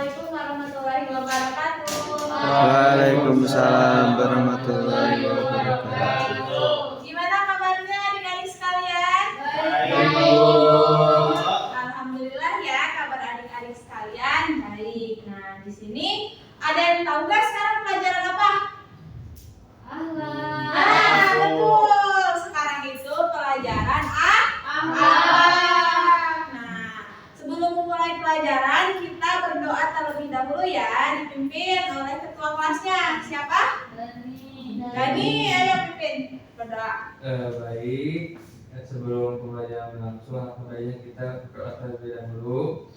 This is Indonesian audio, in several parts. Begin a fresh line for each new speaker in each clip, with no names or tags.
Assalamualaikum warahmatullahi wabarakatuh.
Waalaikumsalam warahmatullahi wabarakatuh.
Gimana kabarnya adik-adik sekalian?
Baik.
Alhamdulillah ya, kabar adik-adik sekalian baik. Nah, di sini ada yang tahu nggak sekarang pelajaran apa? Betul. Sekarang itu pelajaran akhlak. Nah, sebelum memulai pelajaran kita berdoa terlebih dahulu ya, dipimpin oleh ketua kelasnya. Siapa? Dani, ayo pimpin berdoa.
Baik, sebelum pembelajaran berlangsung, sebaiknya kita berdoa terlebih dahulu.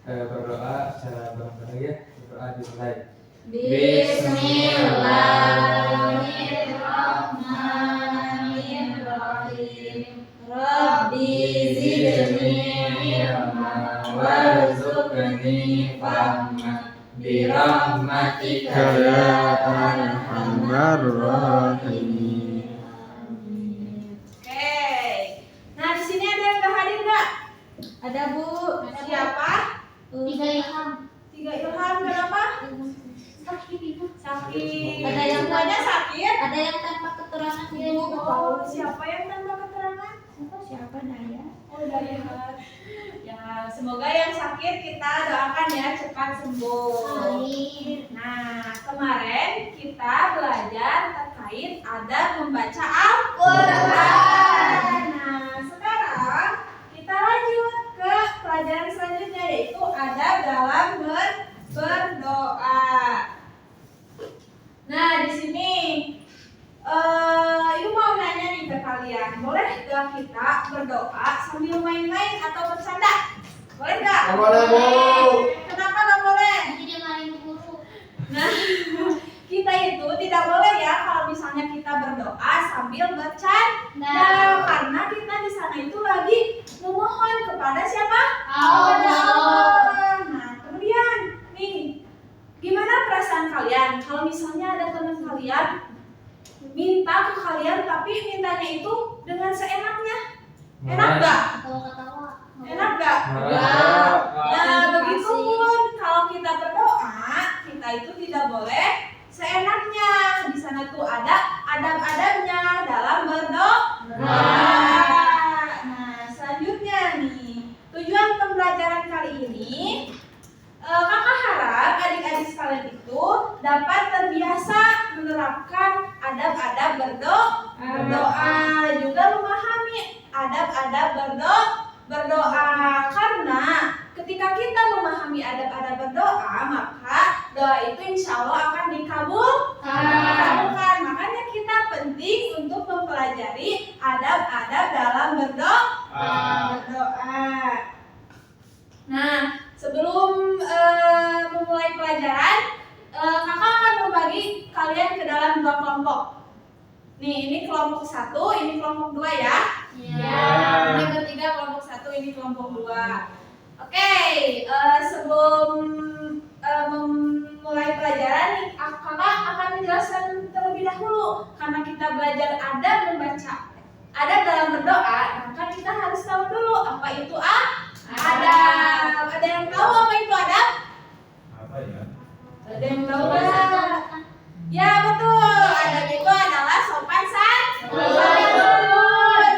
Berdoa secara bareng-bareng ya. Berdoa dimulai.
Bismillahirrahmanirrahim. Rabbi zidni ilma warzuqni fahma birahmatika
Ya Arhamar Rahimin.
Oke. Nah, di sini ada yang nggak hadir nggak? Ada Bu. Siapa?
Tiga Ilham.
Tiga Ilham. Kenapa?
Sakit.
Sakit.
Ada yang
semuanya sakit?
Ada yang tanpa keterangan dia
Oh,
juga tahu.
siapa yang tanpa keterangan?
Siapa Daya?
Oh, Dayat. Ya, semoga yang sakit kita doakan ya cepat sembuh.
Amin.
Nah, kemarin kita belajar terkait adab membaca Al-Quran. Nah, sekarang kita lanjut ke pelajaran selanjutnya yaitu adab dalam berdoa. Nah, di sini Ibu mau nanya nih ke kalian, boleh gak kita berdoa sambil main-main atau bercanda? Boleh gak?
Nggak boleh, Bu.
Kenapa gak boleh?
Nanti dia marahin guru.
Nah, kita itu tidak boleh ya kalau misalnya kita berdoa sambil bercanda, karena kita di sana itu lagi memohon kepada siapa? Kepada Allah. Nah, kemudian nih, gimana perasaan kalian kalau misalnya ada teman kalian minta ke kalian tapi mintanya itu dengan seenaknya? Enak gak?
Ketawa-ketawa.
Enak gak?
Marah.
Nah, begitupun kalau kita berdoa, kita itu tidak boleh seenaknya. Di sana tuh ada adab-adabnya dalam berdoa. Nah, selanjutnya nih, tujuan pembelajaran kali ini, kakak harap adik-adik sekalian itu dapat terbiasa menerapkan adab-adab berdoa, juga memahami adab-adab berdoa karena ketika kita memahami adab-adab berdoa maka doa itu insya Allah akan dikabulkan. Makanya kita penting untuk mempelajari adab-adab dalam berdoa. Nah, sebelum memulai pelajaran, kakak akan membagi kalian ke dalam dua kelompok. Nih, ini kelompok 1, ini kelompok 2 ya. Ini bertiga kelompok 1, ini kelompok 2. Oke, sebelum memulai pelajaran nih, kakak akan menjelaskan terlebih dahulu karena kita belajar adab membaca adab dalam berdoa, maka kita harus tahu dulu apa itu adab. Ada yang tahu apa itu adab?
Apa ya?
Ada yang tahu nggak? Ya betul, adab itu adalah sopan santun.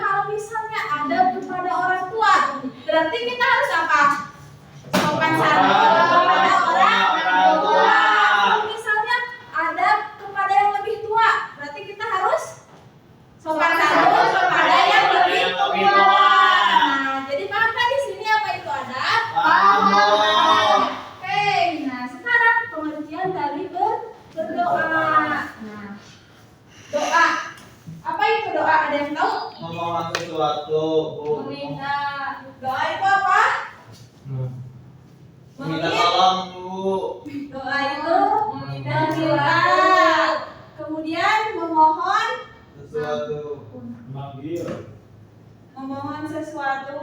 Kalau misalnya adab kepada orang tua, berarti kita harus apa? Sopan santun kepada orang tua. Kalau misalnya adab kepada yang lebih tua, berarti kita harus sopan santun kepada yang lebih tua. Nah, jadi paham kan di sini apa itu adab?
Paham.
Oke, nah sekarang pengertian dari berdoa. Nah, doa. Apa itu doa? Ada yang tahu?
Memohon sesuatu, Bu.
Meminta. Doa itu apa?
Minta tolong, Bu.
Doa itu meminta. Kemudian memohon.
Sesuatu.
Memohon sesuatu.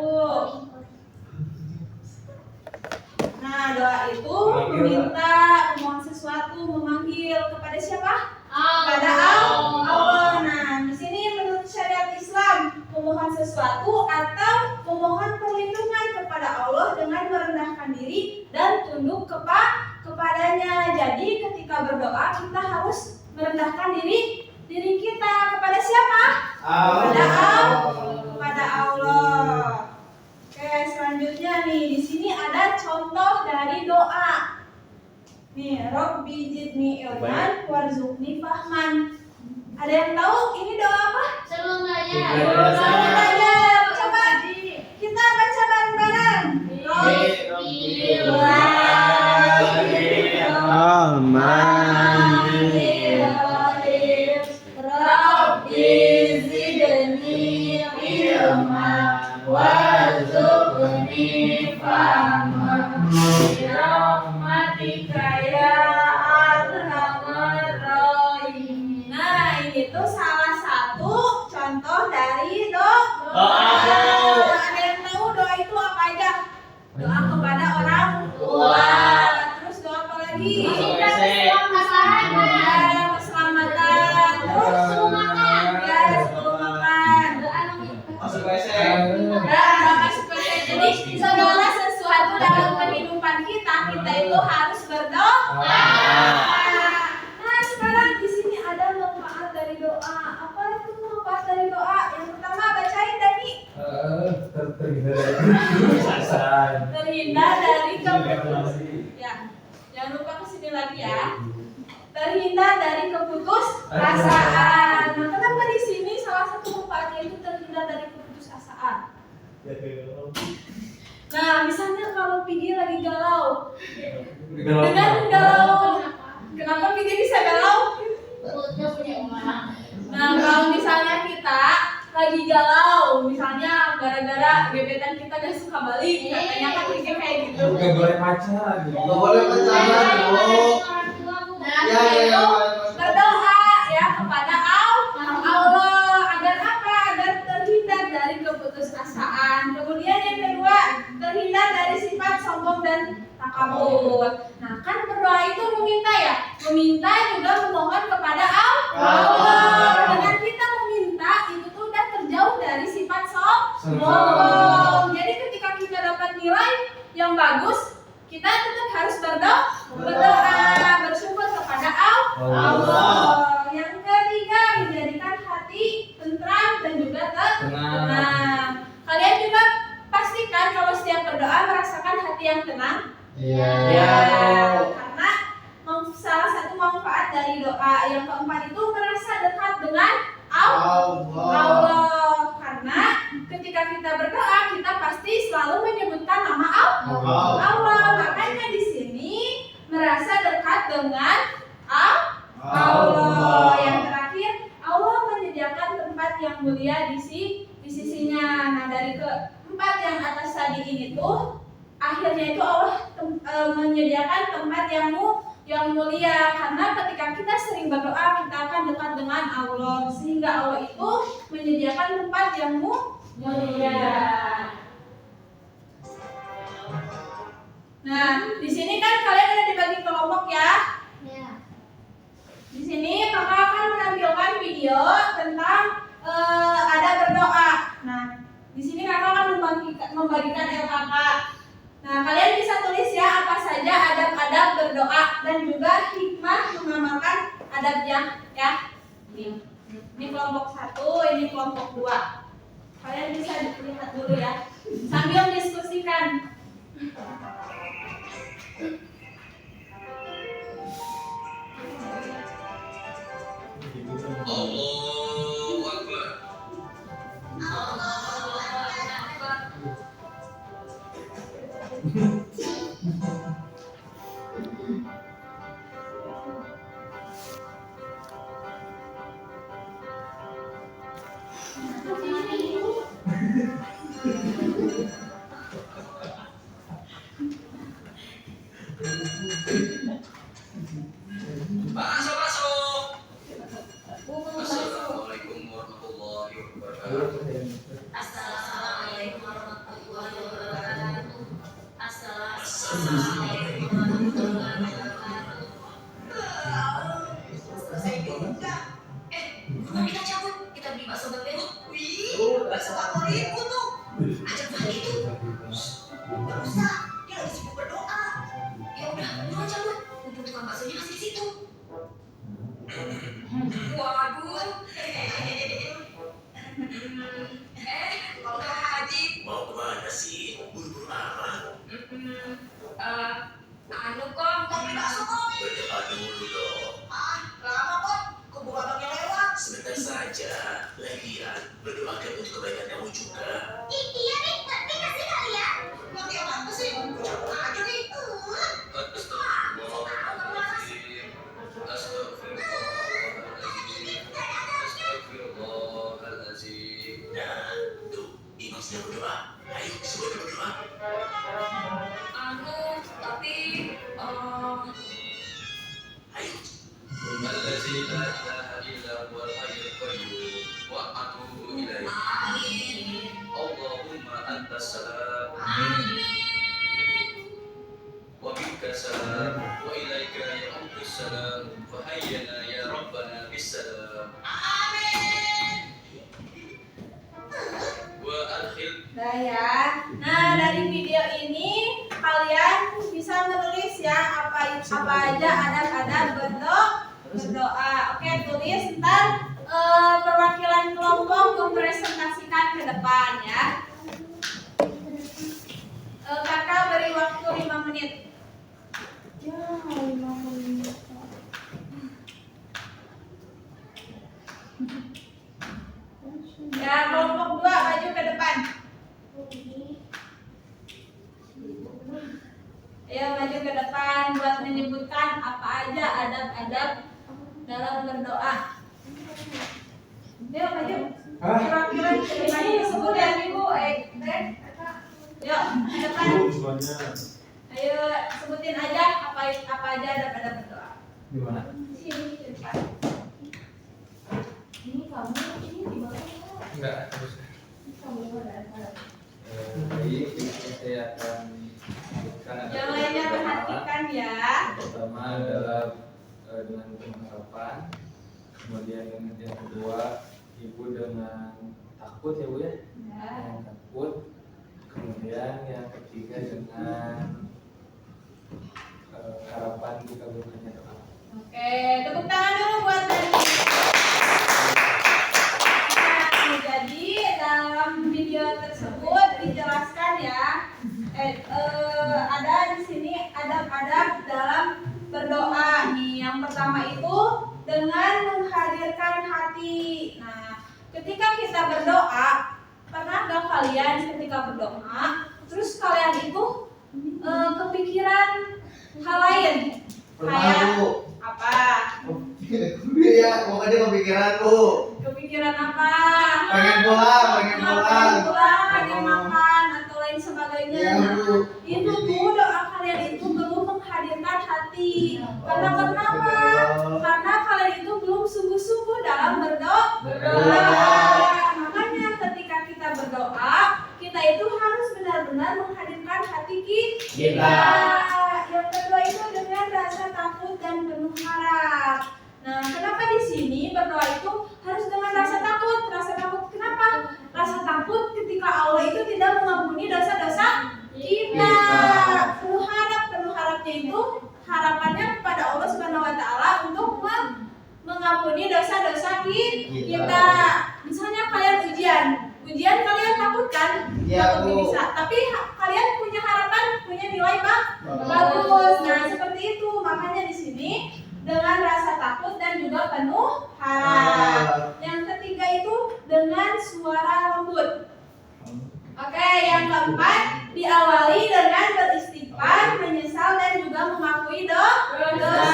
Nah, doa itu meminta, memohon sesuatu, memanggil kepada siapa? Kepada Allah. Nah, di sini menurut syariat Islam, memohon sesuatu atau memohon perlindungan kepada Allah dengan merendahkan diri harus merendahkan diri kita kepada siapa? Kepada Allah. Oke, selanjutnya nih di sini ada contoh dari doa. Nih, Robbi zidni ilman warzuqni fahman. Ada yang tahu ini doa apa?
Sebelum belajar.
Sebelum belajar. Coba kita baca bareng-bareng.
Rabbi zidni ilman warzuqni fahman birahmatika ya arhamar rahimin.
Nah, ini tuh salah satu contoh dari doa. Ada yang tahu doa itu apa aja? Doa kepada orang tua. Terus doa apa lagi? Ya, keselamatan. Terus sebelum makan. Ya, sebelum makan.
Masuk WC.
Jadi segala sesuatu dalam kehidupan kita itu harus berdoa. Nah, sekarang di sini ada manfaat dari doa. Apa itu manfaat dari doa? Yang pertama bacain Dani. Terhindar dari keputusasaan. Ya, jangan lupa kesini lagi ya. Terhindar dari keputusasaan. Nah, kenapa di sini salah satu manfaatnya itu terhindar dari keputusasaan? Nah, misalnya kalau Pigi lagi galau, dengan galau, kenapa Pigi bisa galau?
Dia punya emak.
Nah, kalau misalnya kita lagi galau, misalnya gara-gara gebetan kita gak suka balik, katanya kan Pigi kayak gitu.
Nggak boleh pacaran.
Nggak boleh pacaran, Bu. Ya.
Berdoa ya kepada Allah agar apa? Agar terhindar dari keputusasaan. Kemudian yang kedua, terhindar dari sifat sombong dan takabur. Nah, kan berdoa itu meminta ya, meminta juga memohon kepada Allah. Dengan kita meminta itu tuh udah terjauh dari sifat sombong. Jadi ketika kita dapat nilai yang bagus, kita tetap harus berdoa, bersyukur kepada Allah. Yang ketiga, menjadikan hati tentram dan juga tenang. Kalian juga pastikan kalau setiap berdoa merasakan hati yang tenang. Karena salah satu manfaat dari doa yang keempat itu merasa dekat dengan Allah. Karena ketika kita berdoa, kita pasti selalu menyebutkan nama Allah. Makanya di sini merasa dekat dengan Allah. Yang terakhir, Allah menyediakan tempat yang mulia di sisinya. Nah, dari keempat yang atas tadi ini tuh akhirnya itu Allah menyediakan tempat yang mulia, karena ketika kita sering berdoa kita akan dekat dengan Allah, sehingga Allah itu menyediakan tempat yang mulia. Nah, di sini kan kalian ada dibagi kelompok ya. Di sini kakak akan menampilkan video tentang ada berdoa. Nah, di sini kakak akan membagikan LKK. Nah, kalian bisa tulis ya apa saja adab-adab berdoa dan juga hikmah mengamalkan adabnya ya. Ini kelompok 1, ini kelompok 2. Kalian bisa lihat dulu ya sambil diskusikan.
Allahu Akbar. Masuk. Assalamualaikum warahmatullahi wabarakatuh.
Assalamualaikum warahmatullahi wabarakatuh.
Assalamualaikum warahmatullahi wabarakatuh. Selesai juga. Kemana kita cabut? Kita beli bakso bermerah. Wih, bakso favoritku tuh. Ajak Fahri itu. Gak usah, dia lagi sibuk berdoa. Ya udah, buruan cabut. Mumpung tukang baksonya masih di situ. Waduh. Mau ke haji?
Mau kemana sih? Buru-buru amat.
Anu kong, mau beli bakso kong.
Berdoa dulu dong.
Ah, lama kong. Keburu abangnya lewat.
Sebentar saja. Lagian, berdoakan untuk kebaikan kamu juga.
Iya nih, ngerti gak sih kalian? Ngerti apa sih? Campur aja nih.
Nah, tuh, imam sedang berdoa. Ayo, semuanya berdoa.
Anu, tapi
Ayo.
الذي لا إله إلا هو الحي القيوم وأتوب إليه
amin.
اللهم أنت السلام
Amin.
ومنك السلام وإليك يعود السلام فحينا يا ربنا بالسلام
Amin.
وأدخل
Nah ya, nah dari video ini kalian bisa menulis ya apa aja adab-adab berdoa. Oke, tulis ntar perwakilan kelompok mempresentasikan ke depan ya. Kakak beri waktu 5 menit. Ya, 5 menit. Ya, kelompok 2 maju ke depan. Ayo maju ke depan buat menyebutkan apa aja adab-adab dalam berdoa. Ayo maju. Kira-kira maju disebut ya Ibu. Yuk, ke depan. Ayo sebutin aja apa aja adab-adab berdoa.
di mana?
Di sini di depan. Ini kamu ini di bawah.
Enggak, terus.
Kamu ada.
Baik, saya akan sebutkan
Yang lainnya perhatikan ya.
pertama adalah dengan pengharapan, kemudian yang kedua ibu dengan takut ya bu ya,
Ya.
yang takut, kemudian yang ketiga dengan harapan dikabulkannya doa.
Oke, tepuk tangan dulu buat Dani. Nah, jadi dalam video tersebut dijelaskan ya, ada di sini adab-adab dalam berdoa nih. Yang pertama itu dengan menghadirkan hati. Nah, ketika kita berdoa, pernah nggak kalian ketika berdoa, terus kalian itu kepikiran hal lain?
Pernah bu.
Apa?
Iya, pokoknya kepikiran bu.
Kepikiran apa?
Pengen pulang, pengen pulang.
Pengen makan atau lain sebagainya.
Iya bu.
Itu tuh doa kalian itu belum menghadirkan hati. Karena kenapa? Karena kalian itu belum sungguh-sungguh dalam berdoa. Makanya ketika kita berdoa, kita itu harus benar-benar menghadirkan hati kita. Yang kedua itu dengan rasa takut dan penuh harap. Nah, kenapa di sini berdoa itu harus dengan rasa takut? Rasa takut kenapa? Rasa takut ketika Allah itu tidak mengampuni dosa-dosa kita. Penuh harapnya itu harapannya kepada Allah Subhanahu wa taala untuk mengampuni dosa-dosa kita. Misalnya kalian ujian kalian takut kan?
Iya,
Takut
Bu.
bisa. Tapi kalian punya harapan, punya nilai bagus. Nah, seperti itu. Makanya di sini dengan rasa takut dan juga penuh harap. Yang ketiga itu dengan suara lembut. Oke, yang keempat diawali dengan beristighfar, menyesal dan juga mengakui dosa.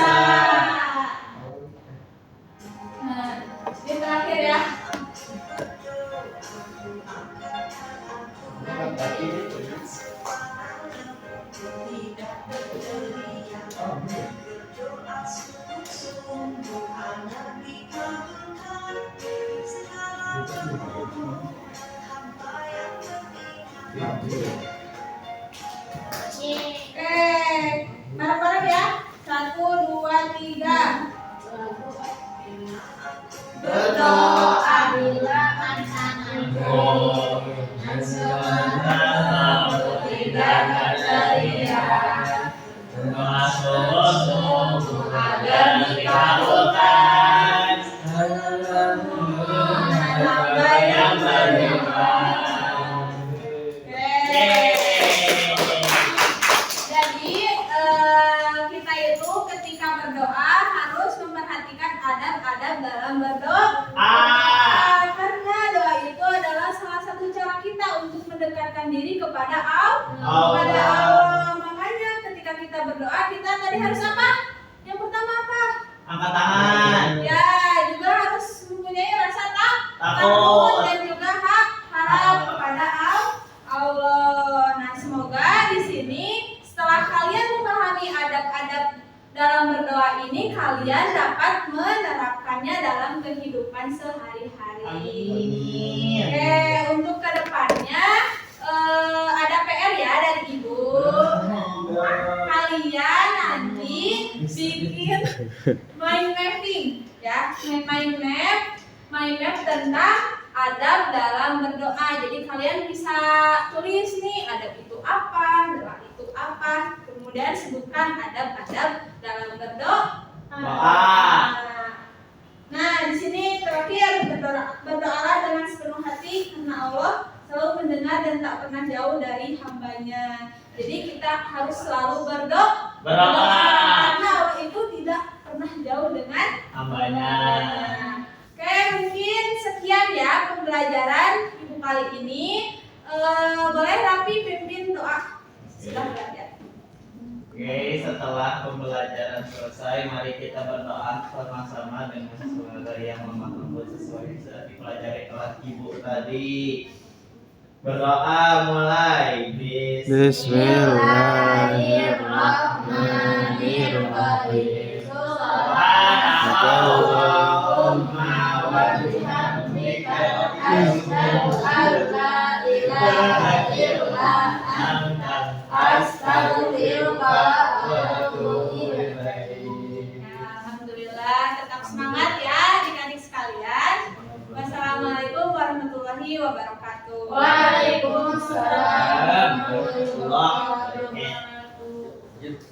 Nah, ini terakhir ya. Oke, bareng-bareng ya. 1, 2, 3. Berdoa bila
agar dikabulkan
adab-adab dalam berdoa. Karena doa itu adalah salah satu cara kita untuk mendekatkan diri kepada Allah. Makanya ketika kita berdoa, kita tadi harus apa? Yang pertama apa?
Angkat tangan.
Ya, juga harus mempunyai rasa takut
Takut.
dan juga harap kepada Allah. Nah, semoga di sini setelah kalian memahami adab-adab dalam berdoa ini, kalian dapat menerapkannya dalam kehidupan sehari-hari.
Amin.
Oke, untuk kedepannya ada PR ya dari Ibu. Kalian nanti bikin mind mapping ya, mind map tentang adab dalam berdoa. Jadi kalian bisa tulis nih adab itu apa, doa itu apa, kemudian sebutkan adab-adab dalam berdoa. Nah, di sini terakhir berdoalah dengan sepenuh hati karena Allah selalu mendengar dan tak pernah jauh dari hambanya. Jadi kita harus selalu berdoa karena Allah itu tidak pernah jauh dengan
Hambanya.
Oke, mungkin sekian ya pembelajaran Ibu kali ini. Boleh Rapi pimpin doa. Sudah belajar.
Oke, setelah pembelajaran selesai, mari kita berdoa sama-sama dengan semoga yang memahami sesuai yang sudah dipelajari oleh Ibu tadi. Berdoa mulai.
Bismillahirrahmanirrahim.
Subhanallahumma wa bihamdika
Asyhadu an la ilaha illa anta astaghfiruka wa atubu ilaik.
Alhamdulillah, tetap semangat ya adik-adik sekalian. Wassalamualaikum warahmatullahi wabarakatuh.
Waalaikumsalam warahmatullahi
warahmatullahi
wabarakatuh.
Gitu.